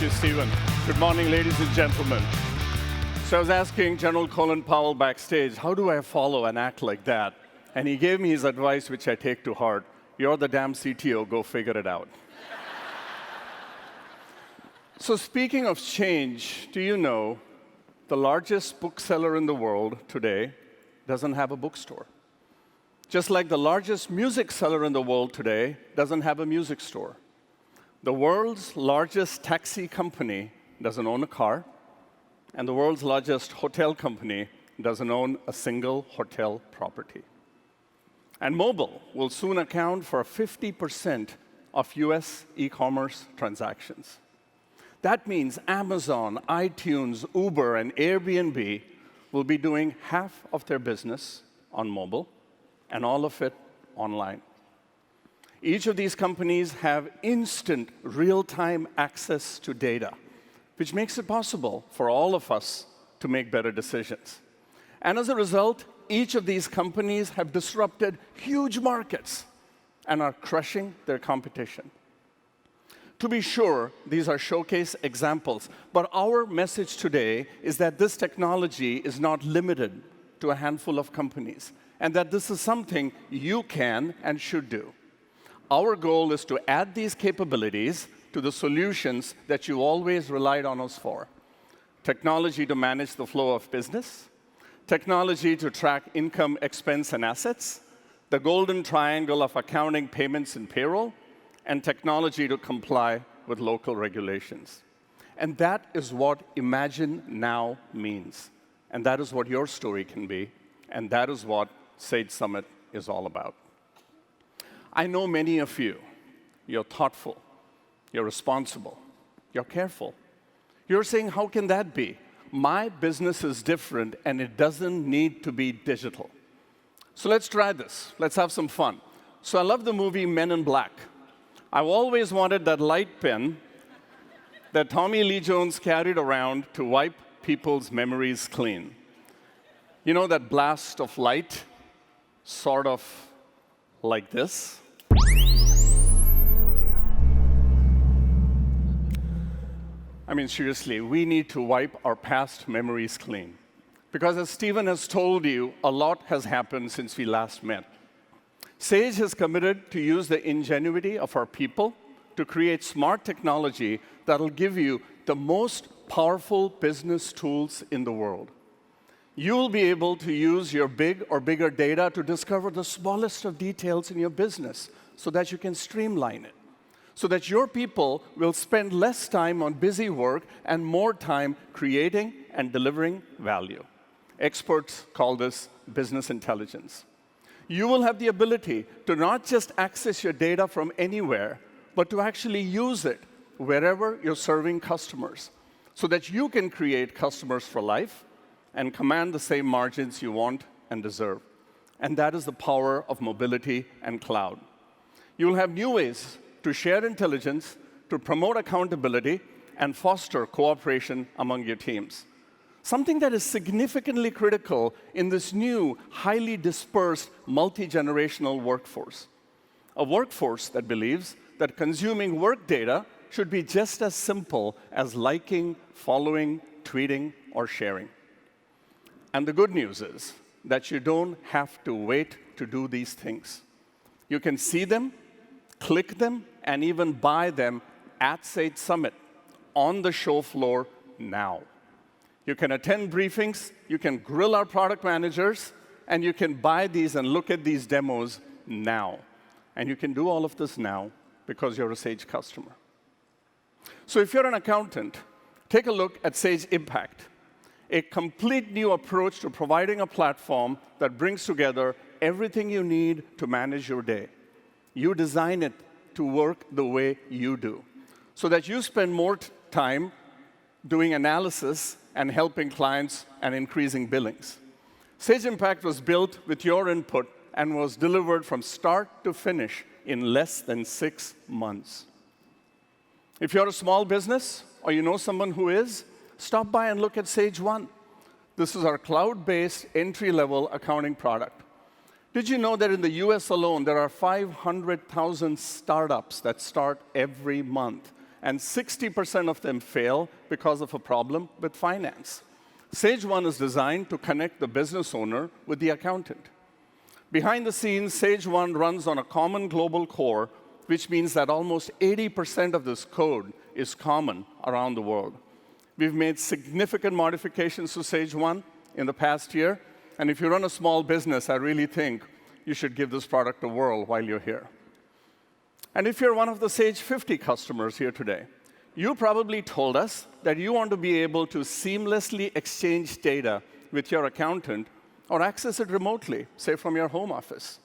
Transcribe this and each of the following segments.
you, Stephen. Good morning, ladies and gentlemen. So I was asking General Colin Powell backstage, how do I follow and act like that? And he gave me his advice, which I take to heart. You're the damn CTO, go figure it out. So speaking of change, do you know the largest bookseller in the world today doesn't have a bookstore? Just like the largest music seller in the world today doesn't have a music store. The world's largest taxi company doesn't own a car, and the world's largest hotel company doesn't own a single hotel property. And mobile will soon account for 50% of US e-commerce transactions. That means Amazon, iTunes, Uber, and Airbnb will be doing half of their business on mobile, and all of it online. Each of these companies have instant, real-time access to data, which makes it possible for all of us to make better decisions. And as a result, each of these companies have disrupted huge markets and are crushing their competition. To be sure, these are showcase examples, but our message today is that this technology is not limited to a handful of companies, and that this is something you can and should do. Our goal is to add these capabilities to the solutions that you always relied on us for. Technology to manage the flow of business, technology to track income, expense, and assets, the golden triangle of accounting, payments, and payroll, and technology to comply with local regulations. And that is what Imagine Now means. And that is what your story can be. And that is what Sage Summit is all about. I know many of you, you're thoughtful, you're responsible, you're careful. You're saying, how can that be? My business is different, and it doesn't need to be digital. So let's try this. Let's have some fun. So I love the movie Men in Black. I've always wanted that light pen that Tommy Lee Jones carried around to wipe people's memories clean. You know that blast of light, sort of like this? I mean, seriously, we need to wipe our past memories clean. Because as Stephen has told you, a lot has happened since we last met. Sage has committed to use the ingenuity of our people to create smart technology that will give you the most powerful business tools in the world. You will be able to use your big or bigger data to discover the smallest of details in your business so that you can streamline it, so that your people will spend less time on busy work and more time creating and delivering value. Experts call this business intelligence. You will have the ability to not just access your data from anywhere, but to actually use it wherever you're serving customers, so that you can create customers for life and command the same margins you want and deserve. And that is the power of mobility and cloud. You will have new ways to share intelligence, to promote accountability, and foster cooperation among your teams. Something that is significantly critical in this new, highly dispersed, multi-generational workforce. A workforce that believes that consuming work data should be just as simple as liking, following, tweeting, or sharing. And the good news is that you don't have to wait to do these things. You can see them, click them, and even buy them at Sage Summit on the show floor now. You can attend briefings, you can grill our product managers, and you can buy these and look at these demos now. And you can do all of this now because you're a Sage customer. So if you're an accountant, take a look at Sage Impact, a complete new approach to providing a platform that brings together everything you need to manage your day. You design it to work the way you do, so that you spend more time doing analysis and helping clients and increasing billings. Sage Impact was built with your input and was delivered from start to finish in less than 6 months. If you're a small business or you know someone who is, stop by and look at Sage One. This is our cloud-based entry-level accounting product. Did you know that in the US alone, there are 500,000 startups that start every month? and 60% of them fail because of a problem with finance. Sage 1 is designed to connect the business owner with the accountant. Behind the scenes, Sage 1 runs on a common global core, which means that almost 80% of this code is common around the world. We've made significant modifications to Sage 1 in the past year, and if you run a small business, I really think you should give this product a whirl while you're here. And if you're one of the Sage 50 customers here today, you probably told us that you want to be able to seamlessly exchange data with your accountant or access it remotely, say from your home office.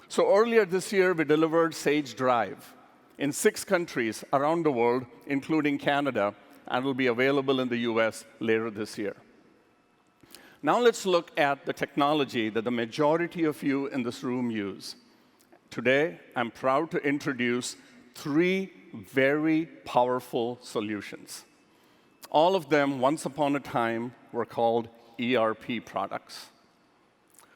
So earlier this year, we delivered Sage Drive in 6 countries around the world, including Canada, and will be available in the US later this year. Now let's look at the technology that the majority of you in this room use. Today, I'm proud to introduce 3 very powerful solutions. All of them, once upon a time, were called ERP products.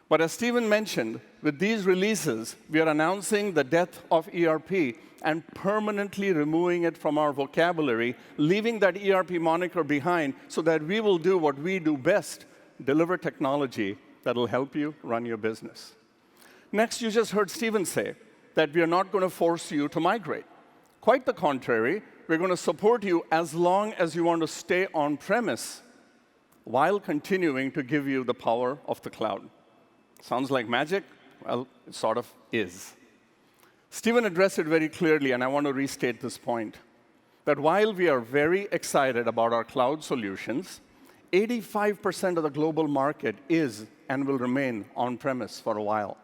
But as Stephen mentioned, with these releases, we are announcing the death of ERP and permanently removing it from our vocabulary, leaving that ERP moniker behind so that we will do what we do best, deliver technology that will help you run your business. Next, you just heard Stephen say that we are not going to force you to migrate. Quite the contrary, we're going to support you as long as you want to stay on-premise while continuing to give you the power of the cloud. Sounds like magic? Well, it sort of is. Stephen addressed it very clearly, and I want to restate this point, that while we are very excited about our cloud solutions, 85% of the global market is and will remain on-premise for a while.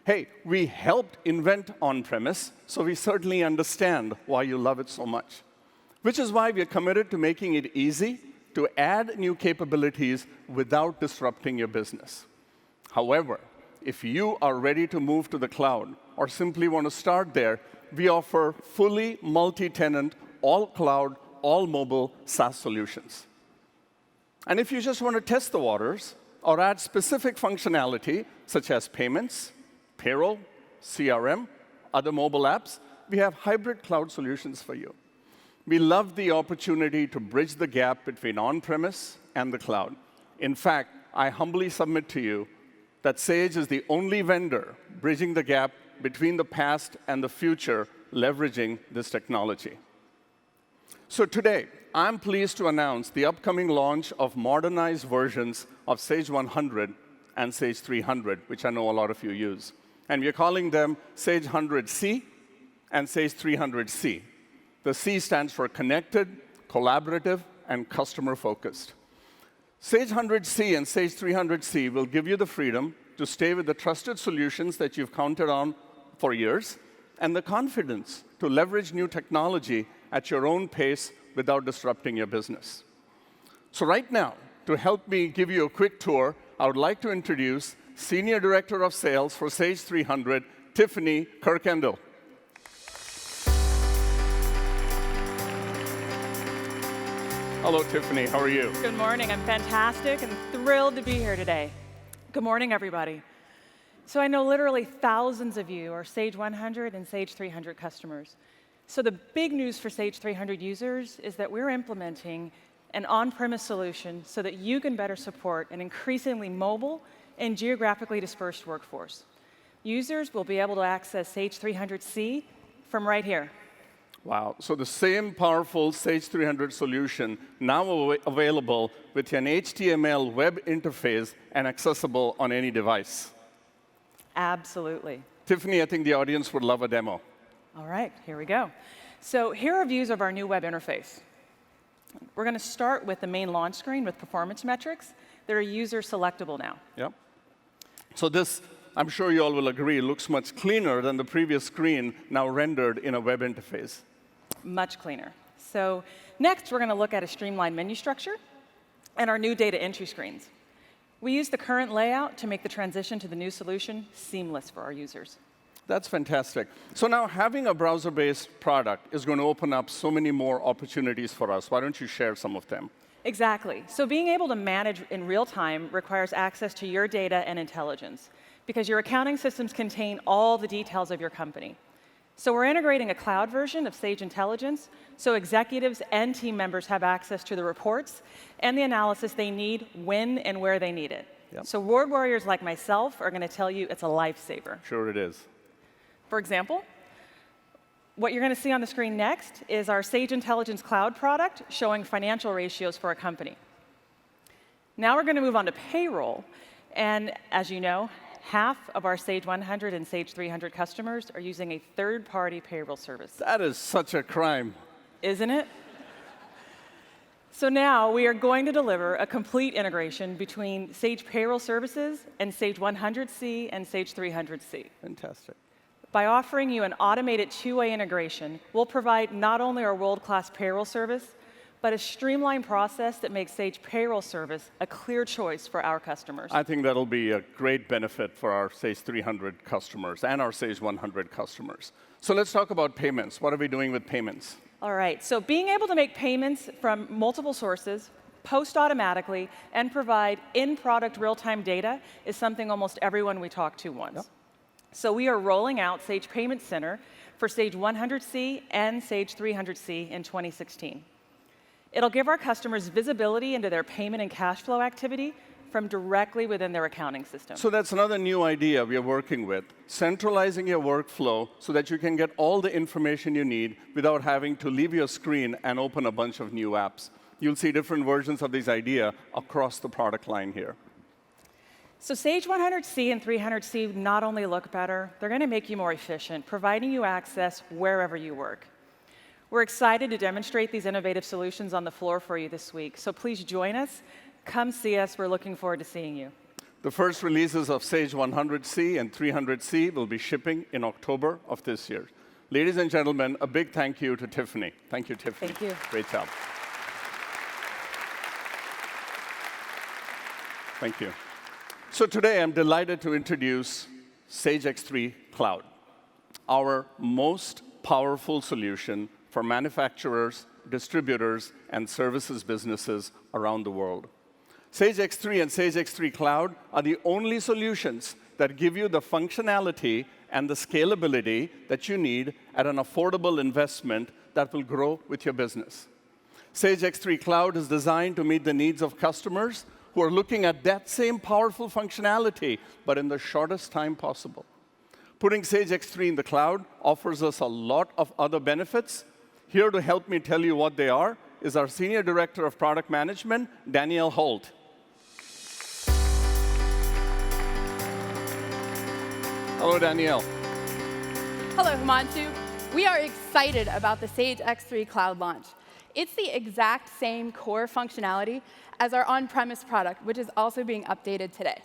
Hey, we helped invent on-premise, so we certainly understand why you love it so much. Which is why we are committed to making it easy to add new capabilities without disrupting your business. However, if you are ready to move to the cloud or simply want to start there, we offer fully multi-tenant, all-cloud, all-mobile SaaS solutions. And if you just want to test the waters or add specific functionality, such as payments, payroll, CRM, other mobile apps, we have hybrid cloud solutions for you. We love the opportunity to bridge the gap between on-premise and the cloud. In fact, I humbly submit to you that Sage is the only vendor bridging the gap between the past and the future, leveraging this technology. So today, I'm pleased to announce the upcoming launch of modernized versions of Sage 100 and Sage 300, which I know a lot of you use. And we're calling them Sage 100C and Sage 300C. The C stands for connected, collaborative, and customer-focused. Sage 100C and Sage 300C will give you the freedom to stay with the trusted solutions that you've counted on for years, and the confidence to leverage new technology at your own pace without disrupting your business. So right now, to help me give you a quick tour, I would like to introduce Senior Director of Sales for Sage 300, Tiffany Kirkendall. Hello, Tiffany. How are you? Good morning. I'm fantastic and thrilled to be here today. Good morning, everybody. So I know literally thousands of you are Sage 100 and Sage 300 customers. So the big news for Sage 300 users is that we're implementing an on-premise solution so that you can better support an increasingly mobile and geographically dispersed workforce. Users will be able to access Sage 300C from right here. Wow. So the same powerful Sage 300 solution now available with an HTML web interface and accessible on any device. Absolutely. Tiffany, I think the audience would love a demo. All right, here we go. So here are views of our new web interface. We're going to start with the main launch screen with performance metrics that are user selectable now. Yep. So this, I'm sure you all will agree, looks much cleaner than the previous screen now rendered in a web interface. Much cleaner. So next, we're going to look at a streamlined menu structure and our new data entry screens. We use the current layout to make the transition to the new solution seamless for our users. That's fantastic. So now having a browser-based product is going to open up so many more opportunities for us. Why don't you share some of them? Exactly. So being able to manage in real time requires access to your data and intelligence, because your accounting systems contain all the details of your company. So we're integrating a cloud version of Sage Intelligence so executives and team members have access to the reports and the analysis they need when and where they need it. Yep. So word warriors like myself are going to tell you it's a lifesaver. Sure it is. For example, what you're going to see on the screen next is our Sage Intelligence Cloud product showing financial ratios for a company. Now we're going to move on to payroll. And as you know, half of our Sage 100 and Sage 300 customers are using a third-party payroll service. That is such a crime. Isn't it? So now we are going to deliver a complete integration between Sage Payroll Services and Sage 100C and Sage 300C. Fantastic. By offering you an automated two-way integration, we'll provide not only our world-class payroll service, but a streamlined process that makes Sage Payroll Service a clear choice for our customers. I think that'll be a great benefit for our Sage 300 customers and our Sage 100 customers. So let's talk about payments. What are we doing with payments? All right, so being able to make payments from multiple sources, post automatically, and provide in-product real-time data is something almost everyone we talk to wants. Yep. So we are rolling out Sage Payment Center for Sage 100C and Sage 300C in 2016. It'll give our customers visibility into their payment and cash flow activity from directly within their accounting system. So that's another new idea we are working with, centralizing your workflow so that you can get all the information you need without having to leave your screen and open a bunch of new apps. You'll see different versions of this idea across the product line here. So Sage 100C and 300C not only look better, they're going to make you more efficient, providing you access wherever you work. We're excited to demonstrate these innovative solutions on the floor for you this week, so please join us. Come see us. We're looking forward to seeing you. The first releases of Sage 100C and 300C will be shipping in October of this year. Ladies and gentlemen, a big thank you to Tiffany. Thank you, Tiffany. Thank you. Great job. Thank you. So today, I'm delighted to introduce Sage X3 Cloud, our most powerful solution for manufacturers, distributors, and services businesses around the world. Sage X3 and Sage X3 Cloud are the only solutions that give you the functionality and the scalability that you need at an affordable investment that will grow with your business. Sage X3 Cloud is designed to meet the needs of customers who are looking at that same powerful functionality, but in the shortest time possible. Putting Sage X3 in the cloud offers us a lot of other benefits. Here to help me tell you what they are is our Senior Director of Product Management, Danielle Holt. Hello, Danielle. Hello, Himanshu. We are excited about the Sage X3 Cloud launch. It's the exact same core functionality as our on-premise product, which is also being updated today.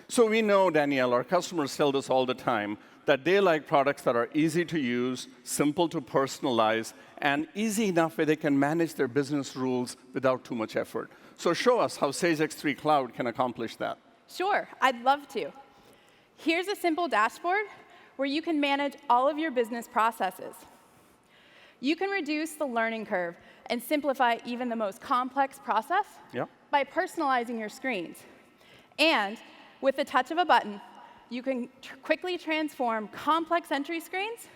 So we know, Danielle, our customers tell us all the time that they like products that are easy to use, simple to personalize, and easy enough where they can manage their business rules without too much effort. So show us how Sage X3 Cloud can accomplish that. Sure, I'd love to. Here's a simple dashboard where you can manage all of your business processes. You can reduce the learning curve and simplify even the most complex process by personalizing your screens. And with the touch of a button, you can quickly transform complex entry screens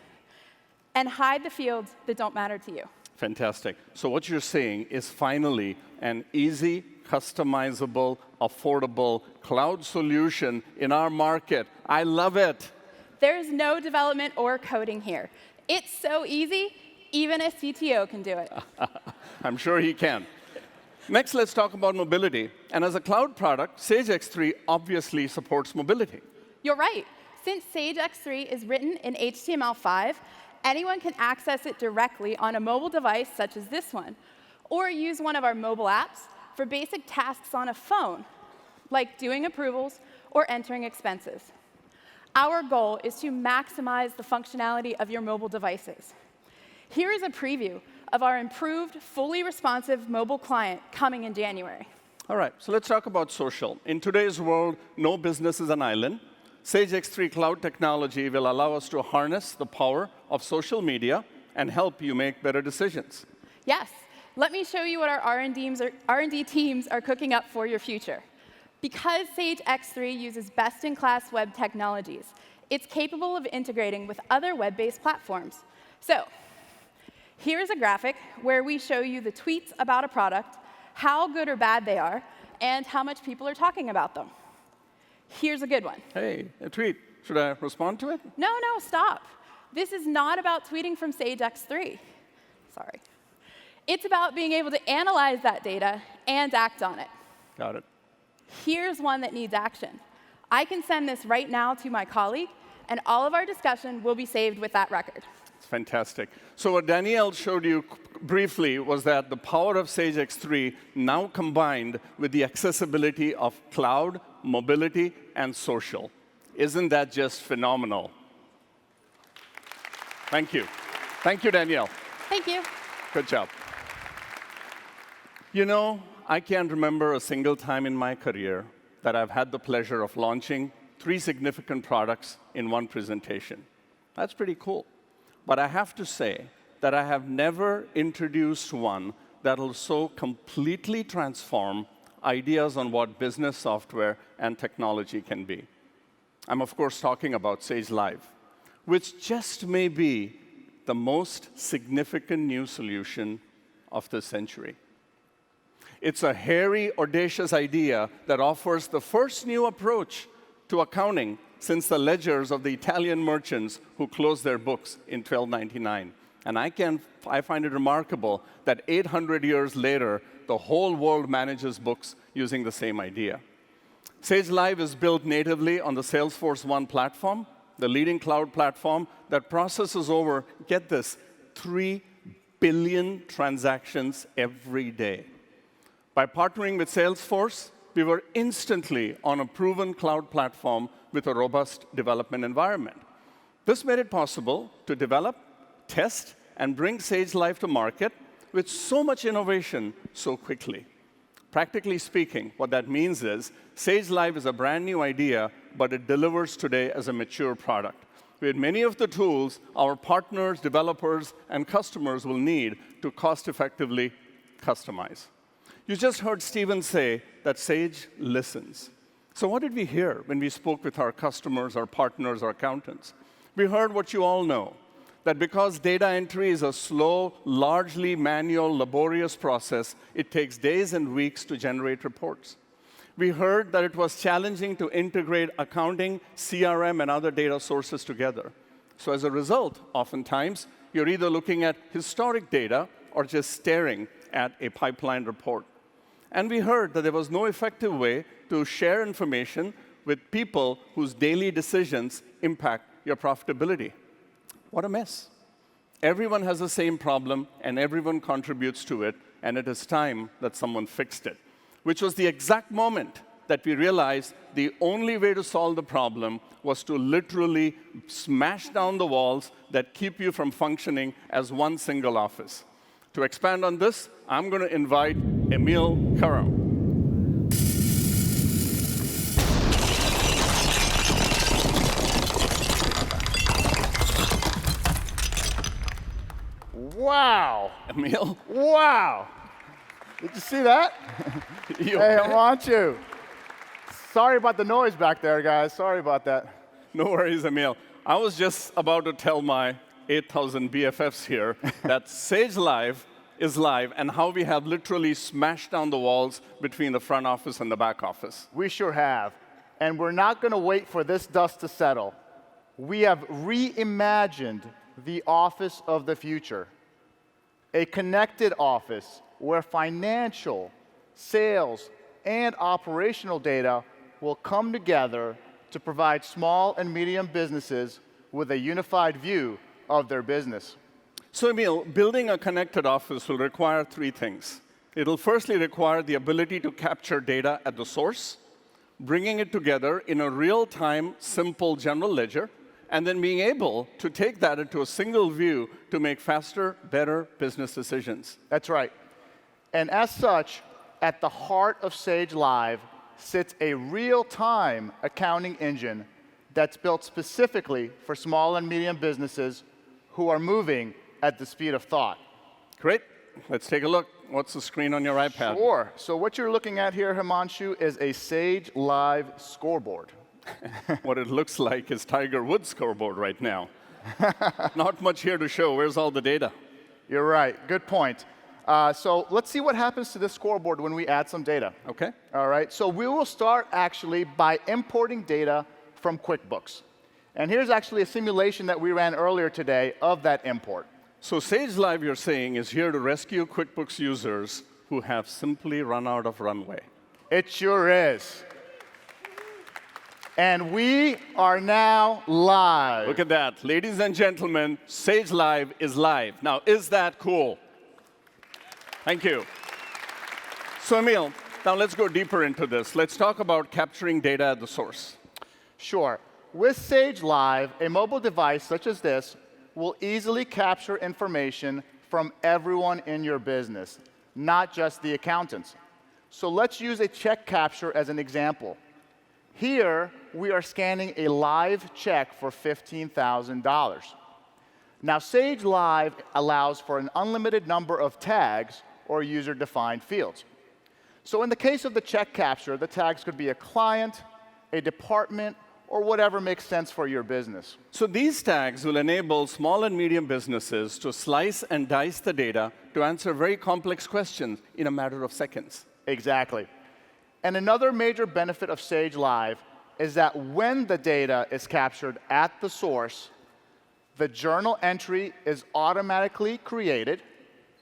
and hide the fields that don't matter to you. Fantastic. So what you're saying is finally an easy, customizable, affordable cloud solution in our market. I love it. There's no development or coding here. It's so easy, even a CTO can do it. I'm sure he can. Next, let's talk about mobility. And as a cloud product, Sage X3 obviously supports mobility. You're right. Since Sage X3 is written in HTML5, anyone can access it directly on a mobile device such as this one, or use one of our mobile apps for basic tasks on a phone, like doing approvals or entering expenses. Our goal is to maximize the functionality of your mobile devices. Here is a preview of our improved, fully responsive mobile client coming in January. All right, so let's talk about social. In today's world, no business is an island. Sage X3 Cloud technology will allow us to harness the power of social media and help you make better decisions. Yes, let me show you what our R&D teams are cooking up for your future. Because Sage X3 uses best-in-class web technologies, It's capable of integrating with other web-based platforms. So here's a graphic where we show you the tweets about a product, how good or bad they are, and how much people are talking about them. Here's a good one. Hey, a tweet. Should I respond to it? No, stop. This is not about tweeting from Sage X3. Sorry. It's about being able to analyze that data and act on it. Got it. Here's one that needs action. I can send this right now to my colleague, and all of our discussion will be saved with that record. It's fantastic. So what Danielle showed you briefly was that the power of Sage X3 now combined with the accessibility of cloud, mobility, and social. Isn't that just phenomenal? Thank you. Thank you, Danielle. Thank you. Good job. You know, I can't remember a single time in my career that I've had the pleasure of launching 3 significant products in one presentation. That's pretty cool. But I have to say that I have never introduced one that will so completely transform ideas on what business software and technology can be. I'm, of course, talking about Sage Live, which just may be the most significant new solution of the century. It's a hairy, audacious idea that offers the first new approach to accounting since the ledgers of the Italian merchants who closed their books in 1299. And I find it remarkable that 800 years later, the whole world manages books using the same idea. Sage Live is built natively on the Salesforce One platform, the leading cloud platform that processes over, get this, 3 billion transactions every day. By partnering with Salesforce, we were instantly on a proven cloud platform with a robust development environment. This made it possible to develop, test, and bring Sage Live to market with so much innovation so quickly. Practically speaking, what that means is Sage Live is a brand new idea, but it delivers today as a mature product, with many of the tools our partners, developers, and customers will need to cost-effectively customize. You just heard Stephen say that Sage listens. So what did we hear when we spoke with our customers, our partners, our accountants? We heard what you all know, that because data entry is a slow, largely manual, laborious process, it takes days and weeks to generate reports. We heard that it was challenging to integrate accounting, CRM, and other data sources together. So as a result, oftentimes, you're either looking at historic data or just staring at a pipeline report. And we heard that there was no effective way to share information with people whose daily decisions impact your profitability. What a mess. Everyone has the same problem, and everyone contributes to it, and it is time that someone fixed it, which was the exact moment that we realized the only way to solve the problem was to literally smash down the walls that keep you from functioning as one single office. To expand on this, I'm going to invite Emil Karam. Wow. Emil? Wow. Did you see that? You Hey, okay? Himanshu. Sorry about the noise back there, guys. Sorry about that. No worries, Emil. I was just about to tell my 8,000 BFFs here that Sage Live is live and how we have literally smashed down the walls between the front office and the back office. We sure have. And we're not going to wait for this dust to settle. We have reimagined the office of the future. A connected office where financial, sales, and operational data will come together to provide small and medium businesses with a unified view of their business. So, Emil, building a connected office will require 3 things. It'll firstly require the ability to capture data at the source, bringing it together in a real-time, simple general ledger, and then being able to take that into a single view to make faster, better business decisions. That's right. And as such, at the heart of Sage Live sits a real-time accounting engine that's built specifically for small and medium businesses who are moving at the speed of thought. Great. Let's take a look. What's the screen on your iPad? Sure. So what you're looking at here, Himanshu, is a Sage Live scoreboard. What it looks like is Tiger Woods' scoreboard right now. Not much here to show. Where's all the data? You're right. Good point. So let's see what happens to this scoreboard when we add some data. OK. All right. So we will start actually by importing data from QuickBooks. And here's actually a simulation that we ran earlier today of that import. So Sage Live, you're saying, is here to rescue QuickBooks users who have simply run out of runway. It sure is. And we are now live. Look at that. Ladies and gentlemen, Sage Live is live. Now, is that cool? Thank you. So, Emil, now let's go deeper into this. Let's talk about capturing data at the source. Sure. With Sage Live, a mobile device such as this will easily capture information from everyone in your business, not just the accountants. So let's use a check capture as an example. Here, we are scanning a live check for $15,000. Now, Sage Live allows for an unlimited number of tags or user-defined fields. So in the case of the check capture, the tags could be a client, a department, or whatever makes sense for your business. So these tags will enable small and medium businesses to slice and dice the data to answer very complex questions in a matter of seconds. Exactly. And another major benefit of Sage Live is that when the data is captured at the source, the journal entry is automatically created,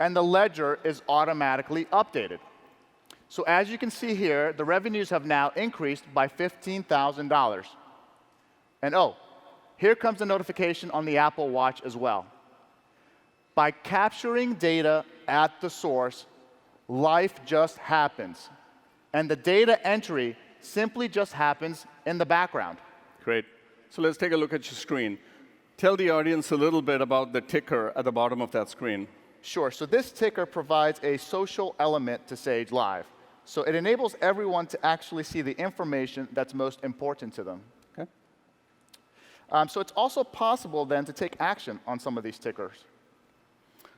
and the ledger is automatically updated. So as you can see here, the revenues have now increased by $15,000. And oh, here comes a notification on the Apple Watch as well. By capturing data at the source, life just happens. And the data entry simply just happens in the background. Great. So let's take a look at your screen. Tell the audience a little bit about the ticker at the bottom of that screen. Sure. So this ticker provides a social element to Sage Live. So it enables everyone to actually see the information that's most important to them. Okay. So it's also possible then to take action on some of these tickers.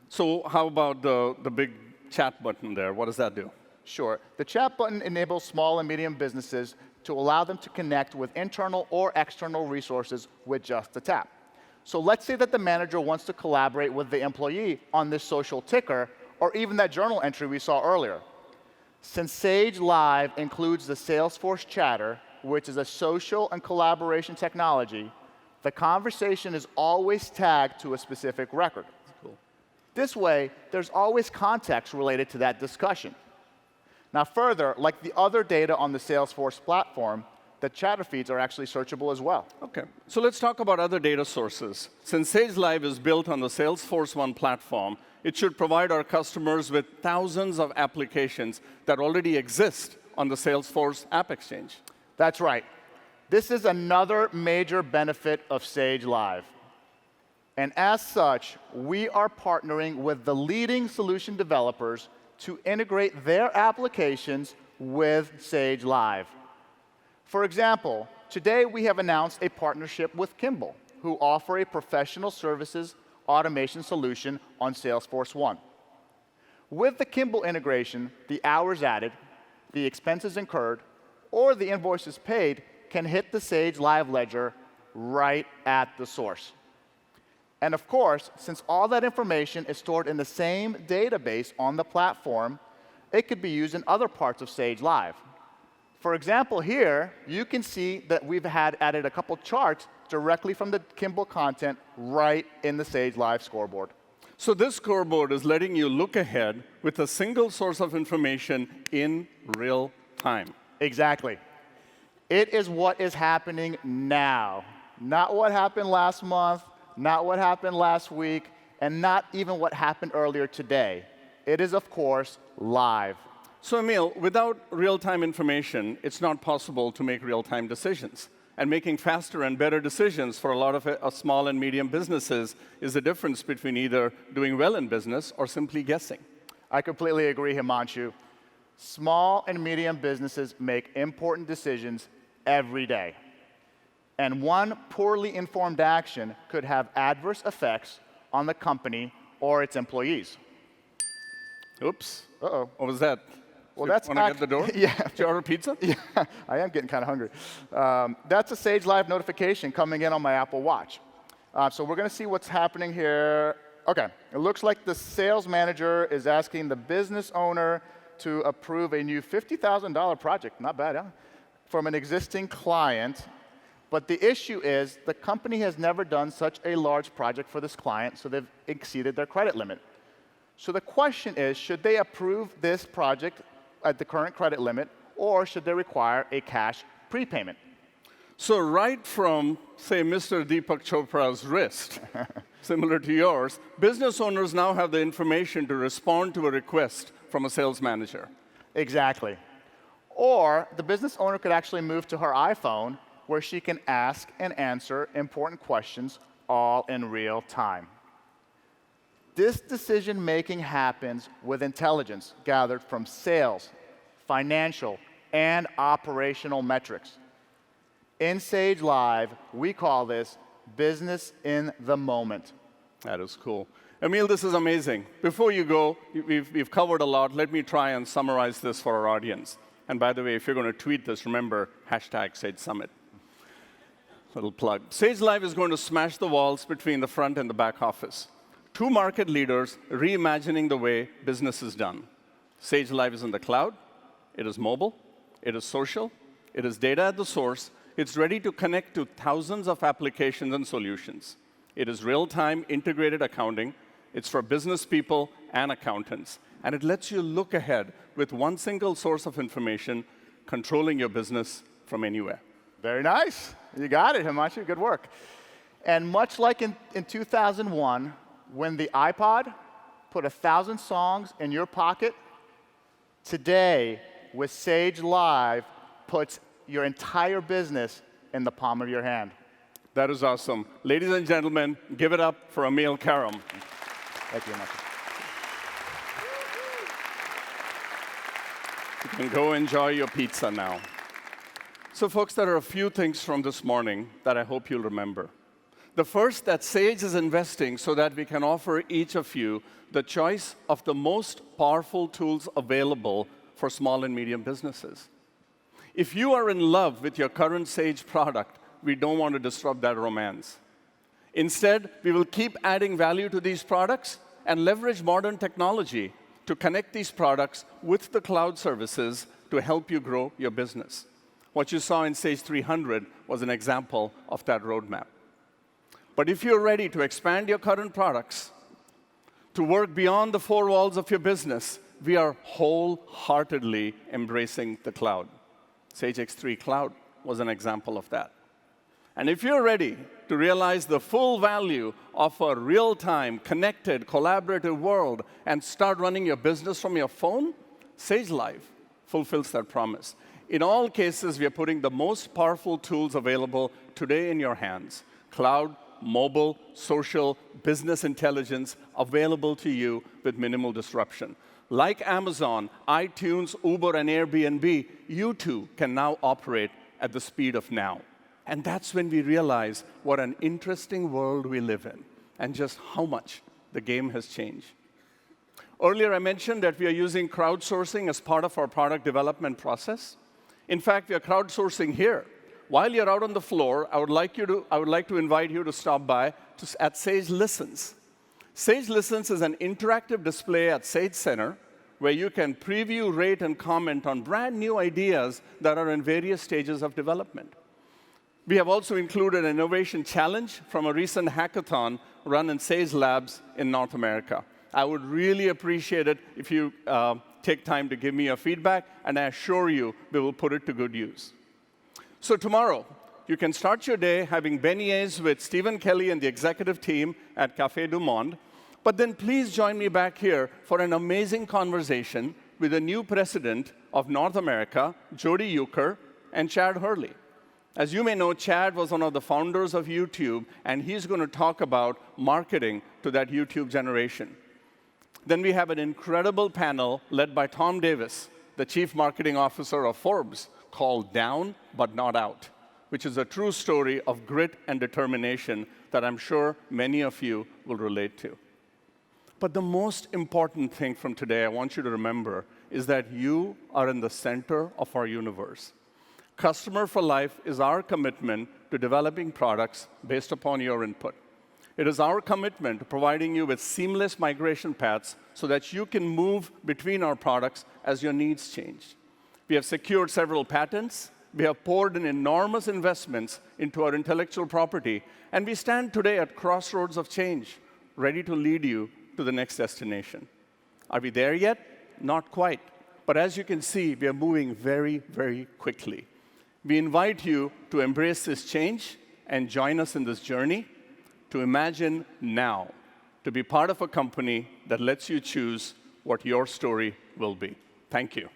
So how about the big chat button there? What does that do? Sure. The chat button enables small and medium businesses to allow them to connect with internal or external resources with just a tap. So let's say that the manager wants to collaborate with the employee on this social ticker, or even that journal entry we saw earlier. Since Sage Live includes the Salesforce chatter, which is a social and collaboration technology, the conversation is always tagged to a specific record. Cool. This way, there's always context related to that discussion. Now further, like the other data on the Salesforce platform, the chatter feeds are actually searchable as well. OK. So let's talk about other data sources. Since Sage Live is built on the Salesforce One platform, it should provide our customers with thousands of applications that already exist on the Salesforce App Exchange. That's right. This is another major benefit of Sage Live. And as such, we are partnering with the leading solution developers to integrate their applications with Sage Live. For example, today we have announced a partnership with Kimball, who offer a professional services automation solution on Salesforce One. With the Kimball integration, the hours added, the expenses incurred, or the invoices paid can hit the Sage Live ledger right at the source. And of course, since all that information is stored in the same database on the platform, it could be used in other parts of Sage Live. For example, here, you can see that we've added a couple charts directly from the Kimball content right in the Sage Live scoreboard. So this scoreboard is letting you look ahead with a single source of information in real time. Exactly. It is what is happening now, not what happened last month, not what happened last week, and not even what happened earlier today. It is, of course, live. So, Emil, without real-time information, it's not possible to make real-time decisions. And making faster and better decisions for a lot of small and medium businesses is the difference between either doing well in business or simply guessing. I completely agree, Himanshu. Small and medium businesses make important decisions every day. And one poorly informed action could have adverse effects on the company or its employees. Oops. Uh-oh. What was that? Well, So that's want to get the door? Yeah. Did you order pizza? Yeah, I am getting kind of hungry. That's a Sage Live notification coming in on my Apple Watch. So we're going to see what's happening here. OK, it looks like the sales manager is asking the business owner to approve a new $50,000 project. Not bad, huh? From an existing client. But the issue is the company has never done such a large project for this client, so they've exceeded their credit limit. So the question is, should they approve this project at the current credit limit, or should they require a cash prepayment? So right from, say, Mr. Deepak Chopra's wrist, similar to yours, business owners now have the information to respond to a request from a sales manager. Exactly. Or the business owner could actually move to her iPhone, where she can ask and answer important questions all in real time. This decision-making happens with intelligence gathered from sales, financial, and operational metrics. In Sage Live, we call this business in the moment. That is cool. Emil, this is amazing. Before you go, we've covered a lot. Let me try and summarize this for our audience. And by the way, if you're going to tweet this, remember, #Sage Summit. Little plug. Sage Live is going to smash the walls between the front and the back office. Two market leaders reimagining the way business is done. Sage Live is in the cloud. It is mobile. It is social. It is data at the source. It's ready to connect to thousands of applications and solutions. It is real-time integrated accounting. It's for business people and accountants. And it lets you look ahead with one single source of information, controlling your business from anywhere. Very nice. You got it, Himanshu. Good work. And much like in 2001, when the iPod put 1,000 songs in your pocket, today, with Sage Live, puts your entire business in the palm of your hand. That is awesome. Ladies and gentlemen, give it up for Emil Karam. Thank you, Himanshu. You can go enjoy your pizza now. So, folks, there are a few things from this morning that I hope you'll remember. The first, that Sage is investing so that we can offer each of you the choice of the most powerful tools available for small and medium businesses. If you are in love with your current Sage product, we don't want to disrupt that romance. Instead, we will keep adding value to these products and leverage modern technology to connect these products with the cloud services to help you grow your business. What you saw in Sage 300 was an example of that roadmap. But if you're ready to expand your current products, to work beyond the four walls of your business, we are wholeheartedly embracing the cloud. Sage X3 Cloud was an example of that. And if you're ready to realize the full value of a real-time, connected, collaborative world and start running your business from your phone, Sage Live fulfills that promise. In all cases, we are putting the most powerful tools available today in your hands. Cloud, mobile, social, business intelligence available to you with minimal disruption. Like Amazon, iTunes, Uber, and Airbnb, you too can now operate at the speed of now. And that's when we realize what an interesting world we live in and just how much the game has changed. Earlier, I mentioned that we are using crowdsourcing as part of our product development process. In fact, we are crowdsourcing here. While you're out on the floor, I would like to invite you to stop by at Sage Listens. Sage Listens is an interactive display at Sage Center where you can preview, rate, and comment on brand new ideas that are in various stages of development. We have also included an innovation challenge from a recent hackathon run in Sage Labs in North America. I would really appreciate it if you take time to give me your feedback, and I assure you we will put it to good use. So tomorrow, you can start your day having beignets with Stephen Kelly and the executive team at Café du Monde. But then please join me back here for an amazing conversation with the new president of North America, Jody Euchre, and Chad Hurley. As you may know, Chad was one of the founders of YouTube, and he's going to talk about marketing to that YouTube generation. Then we have an incredible panel led by Tom Davis, the Chief Marketing Officer of Forbes, called Down But Not Out, which is a true story of grit and determination that I'm sure many of you will relate to. But the most important thing from today I want you to remember is that you are in the center of our universe. Customer for Life is our commitment to developing products based upon your input. It is our commitment to providing you with seamless migration paths so that you can move between our products as your needs change. We have secured several patents. We have poured in enormous investments into our intellectual property, and we stand today at crossroads of change, ready to lead you to the next destination. Are we there yet? Not quite. But as you can see, we are moving very, very quickly. We invite you to embrace this change and join us in this journey, to imagine now, to be part of a company that lets you choose what your story will be. Thank you.